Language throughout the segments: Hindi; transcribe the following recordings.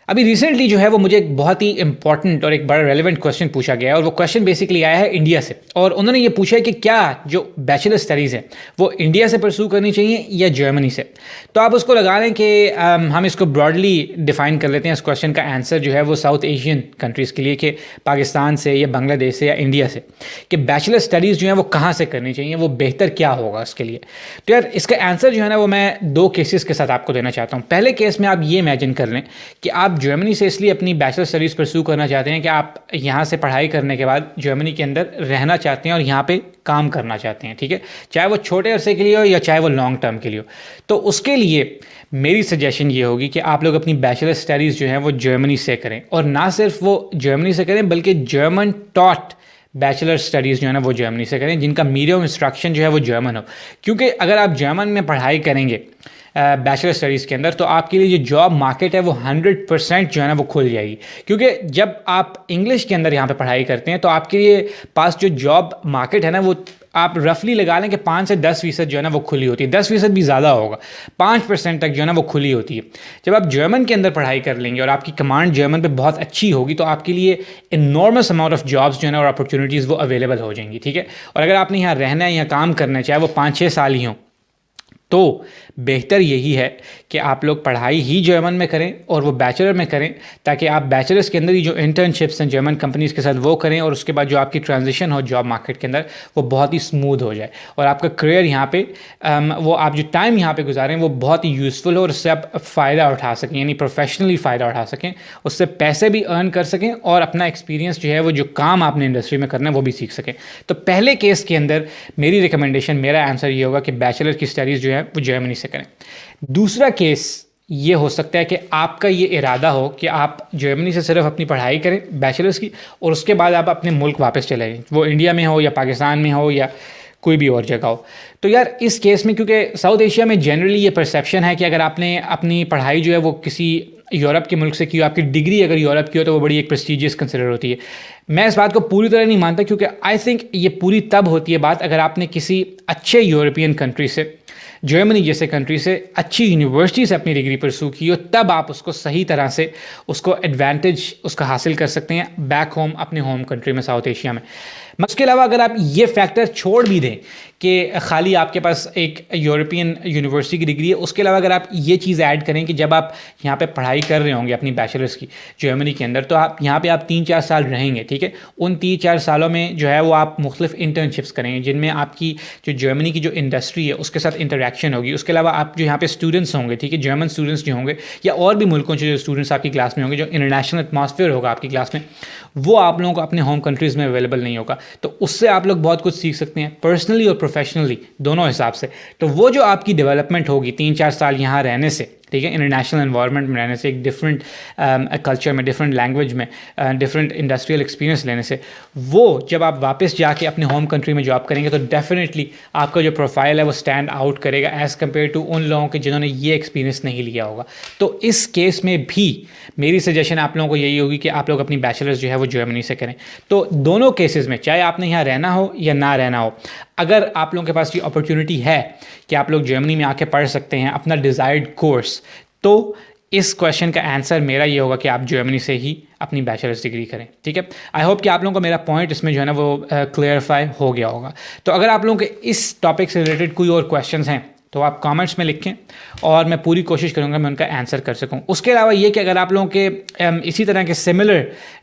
अभी रिसेंटली जो है वो मुझे एक बहुत ही इंपॉर्टेंट और एक बड़ा रेलेवेंट क्वेश्चन पूछा गया है और वो क्वेश्चन बेसिकली आया है इंडिया से। और उन्होंने ये पूछा है कि क्या जो बैचलर स्टडीज़ है वो इंडिया से परस्यू करनी चाहिए या जर्मनी से। तो आप उसको लगा लें कि हम इसको ब्रॉडली डिफाइन कर लेते हैं। इस क्वेश्चन का आंसर जो है वो साउथ एशियन कंट्रीज़ के लिए, कि पाकिस्तान से या बांग्लादेश से या इंडिया से, कि बैचलर स्टडीज़ जो है वो कहाँ से करनी चाहिए, वो बेहतर क्या होगा उसके लिए। तो यार इसका आंसर जो है ना वो मैं दो केसेस के साथ आपको देना चाहता हूँ। पहले केस में आप ये इमेजिन कर लें कि आप जर्मनी से इसलिए अपनी बैचलर स्टडीज़ परस्यू करना चाहते हैं कि आप यहाँ से पढ़ाई करने के बाद जर्मनी के अंदर रहना चाहते हैं और यहाँ पे काम करना चाहते हैं, ठीक है, चाहे वो छोटे अरसे के लिए हो या चाहे वो लॉन्ग टर्म के लिए हो। तो उसके लिए मेरी सजेशन ये होगी कि आप लोग अपनी बैचलर स्टडीज़ जो हैं वो जर्मनी से करें, और ना सिर्फ वो जर्मनी से करें बल्कि जर्मन टॉट बैचलर स्टडीज़ जो है ना वो जर्मनी से करें, जिनका मीडियम इंस्ट्रक्शन जो है वो जर्मन हो। क्योंकि अगर आप जर्मन में पढ़ाई करेंगे बैचलर स्टडीज़ के अंदर, तो आपके लिए जो जॉब मार्केट है वो 100% जो है ना वो खुल जाएगी। क्योंकि जब आप इंग्लिश के अंदर यहाँ पे पढ़ाई करते हैं तो आपके लिए पास जो जॉब मार्केट है ना वो आप रफली लगा लें कि 5 से 10% जो है ना वो खुली होती है। 10% भी ज़्यादा होगा, 5% तक जो है ना वो खुली होती है। जब आप जर्मन के अंदर पढ़ाई कर लेंगे और आपकी कमांड जर्मन पे बहुत अच्छी होगी तो आपके लिए इनॉर्मस अमाउंट ऑफ जॉब्स जो है ना और अपॉर्चुनिटीज़ वो अवेलेबल हो जाएंगी, ठीक है। और अगर आपने यहाँ रहना है, यहाँ काम करना है, चाहे वो 5-6 साल ही हों, तो बेहतर यही है कि आप लोग पढ़ाई ही जर्मन में करें और वो बैचलर में करें, ताकि आप बैचलर्स के अंदर ही जो इंटर्नशिप्स हैं जर्मन कंपनीज़ के साथ वो करें, और उसके बाद जो आपकी ट्रांजिशन हो जॉब मार्केट के अंदर वो बहुत ही स्मूथ हो जाए और आपका करियर यहाँ पे वो आप जो टाइम यहाँ पे गुजारें वो बहुत ही यूज़फुल हो और उससे आप फ़ायदा उठा सकें, यानी प्रोफेशनली फ़ायदा उठा सकें, उससे पैसे भी अर्न कर सकें और अपना एक्सपीरियंस जो है वो जो काम आपने इंडस्ट्री में करना है वो भी सीख सकें। तो पहले केस के अंदर मेरी रिकमेंडेशन, मेरा आंसर ये होगा कि बैचलर की स्टडीज़ जो है वो जर्मनी से करें। दूसरा केस ये हो सकता है कि आपका ये इरादा हो कि आप जर्मनी से सिर्फ अपनी पढ़ाई करें बैचलर्स की और उसके बाद आप अपने मुल्क वापस चले जाएं, वो इंडिया में हो या पाकिस्तान में हो या कोई भी और जगह हो। तो यार इस केस में, क्योंकि साउथ एशिया में जनरली ये परसेप्शन है कि अगर आपने अपनी पढ़ाई जो है वो किसी यूरोप के मुल्क से की हो, आपकी डिग्री अगर यूरोप की हो तो वो बड़ी एक प्रेस्टीजियस कंसिडर होती है। मैं इस बात को पूरी तरह नहीं मानता, क्योंकि आई थिंक ये पूरी तब होती है बात अगर आपने किसी अच्छे यूरोपियन कंट्री से, जर्मनी जैसे कंट्री से, अच्छी यूनिवर्सिटी से अपनी डिग्री परस्यू की हो, तब आप उसको सही तरह से उसको एडवांटेज उसका हासिल कर सकते हैं बैक होम, अपने होम कंट्री में, साउथ एशिया में। उसके अलावा अगर आप ये फैक्टर छोड़ भी दें कि खाली आपके पास एक यूरोपियन यूनिवर्सिटी की डिग्री है, उसके अलावा अगर आप ये चीज़ ऐड करें कि जब आप यहाँ पे पढ़ाई कर रहे होंगे अपनी बैचलर्स की जर्मनी के अंदर, तो आप यहाँ पे आप 3-4 साल रहेंगे, ठीक है। उन 3-4 सालों में जो है वो आप मुख्तलिफ इंटर्नशिप्स करेंगे जिनमें आपकी जो जर्मनी की जो इंडस्ट्री है उसके साथ इंटरेक्शन होगी। उसके अलावा आप जो यहाँ पे स्टूडेंट्स होंगे, ठीक है, जर्मन स्टूडेंट्स जो होंगे या और भी मुल्कों से जो स्टूडेंट्स आपकी क्लास में होंगे, जो इंटरनेशनल एटमॉस्फेयर होगा आपकी क्लास में, वो आप लोगों को अपने होम कंट्रीज़ में अवेलेबल नहीं होगा। तो उससे आप लोग बहुत कुछ सीख सकते हैं पर्सनली और प्रोफेशनली, दोनों हिसाब से। तो वो जो आपकी डेवलपमेंट होगी 3-4 साल यहाँ रहने से, ठीक है, इंटरनेशनल एनवायरनमेंट में रहने से, एक डिफरेंट कल्चर में, डिफरेंट लैंग्वेज में, डिफरेंट इंडस्ट्रियल एक्सपीरियंस लेने से, वो जब आप वापस जाके अपने होम कंट्री में जॉब करेंगे तो डेफिनेटली आपका जो प्रोफाइल है वो स्टैंड आउट करेगा एज़ कम्पेयर टू उन लोगों के जिन्होंने ये एक्सपीरियंस नहीं लिया होगा। तो इस केस में भी मेरी सजेशन आप लोगों को यही होगी कि आप लोग अपनी बैचलर्स जो है वो जर्मनी से करें। तो दोनों केसेस में, चाहे आपने यहाँ रहना हो या ना रहना हो, अगर आप लोगों के पास ये अपॉर्चुनिटी है कि आप लोग जर्मनी में आके पढ़ सकते हैं अपना डिज़ायर्ड कोर्स, तो इस क्वेश्चन का आंसर मेरा ये होगा कि आप जर्मनी से ही अपनी बैचलर्स डिग्री करें, ठीक है। आई होप कि आप लोगों को मेरा पॉइंट इसमें जो है ना वो क्लियरफाई हो गया होगा। तो अगर आप लोगों के इस टॉपिक से रिलेटेड कोई और क्वेश्चंस हैं तो आप कमेंट्स में लिखें और मैं पूरी कोशिश करूंगा मैं उनका आंसर कर सकूं। उसके अलावा ये कि अगर आप लोगों के इसी तरह के सिमिलर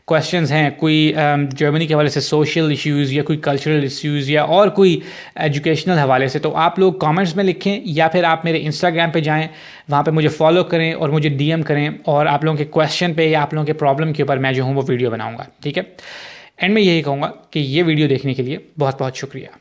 क्वेश्चंस हैं, कोई जर्मनी के हवाले से सोशल इश्यूज़ या कोई कल्चरल इश्यूज़ या और कोई एजुकेशनल हवाले से, तो आप लोग कमेंट्स में लिखें या फिर आप मेरे इंस्टाग्राम पे जाएं, वहाँ पे मुझे फॉलो करें और मुझे डीएम करें, और आप लोगों के क्वेश्चन पे या आप लोगों के प्रॉब्लम के ऊपर मैं जो हूँ वो वीडियो बनाऊँगा, ठीक है। एंड में यही कहूँगा कि ये वीडियो देखने के लिए बहुत बहुत शुक्रिया।